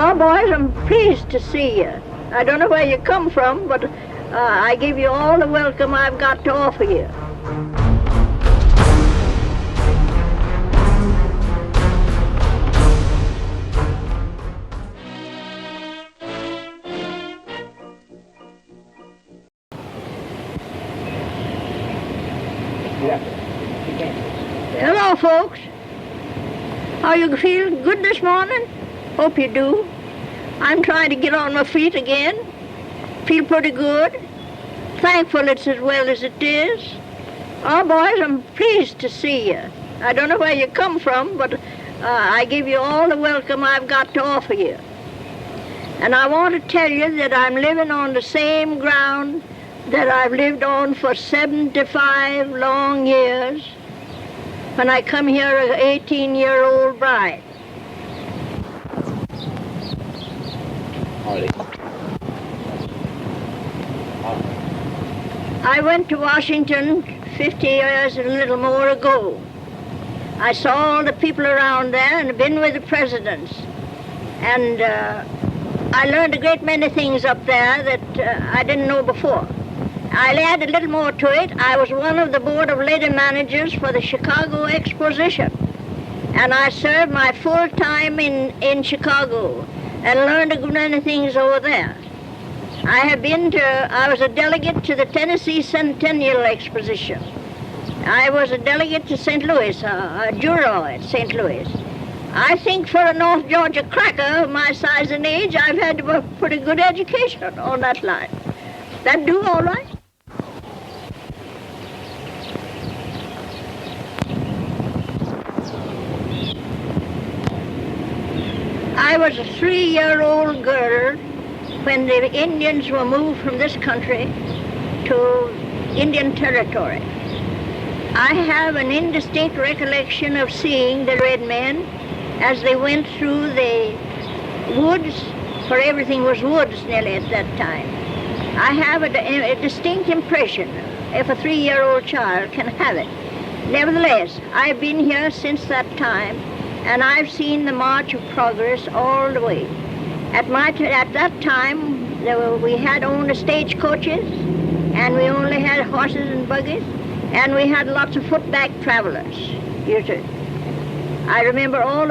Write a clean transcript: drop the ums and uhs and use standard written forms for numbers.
Oh, boys, I'm pleased to see you. I don't know where you come from, but I give you all the welcome I've got to offer you. Hello, folks. How you feel? Good this morning? Hope you do. I'm trying to get on my feet again. Feel pretty good. Thankful it's as well as it is. Oh, boys, I'm pleased to see you. I don't know where you come from, but I give you all the welcome I've got to offer you. And I want to tell you that I'm living on the same ground that I've lived on for 75 long years when I come here as an 18-year-old bride. I went to Washington 50 years and a little more ago. I saw all the people around there and been with the presidents. And I learned a great many things up there that I didn't know before. I'll add a little more to it. I was one of the board of lady managers for the Chicago Exposition. And I served my full time in Chicago and learned a good many things over there. I was a delegate to the Tennessee Centennial Exposition. I was a delegate to St. Louis, a juror at St. Louis. I think for a North Georgia cracker of my size and age, I've had a pretty good education on that line. That do all right? I was a 3-year-old girl when the Indians were moved from this country to Indian Territory. I have an indistinct recollection of seeing the red men as they went through the woods, for everything was woods nearly at that time. I have a distinct impression, if a 3-year-old child can have it. Nevertheless, I've been here since that time, and I've seen the march of progress all the way. At that time, we had only stagecoaches, and we only had horses and buggies, and we had lots of footback travelers. I remember all of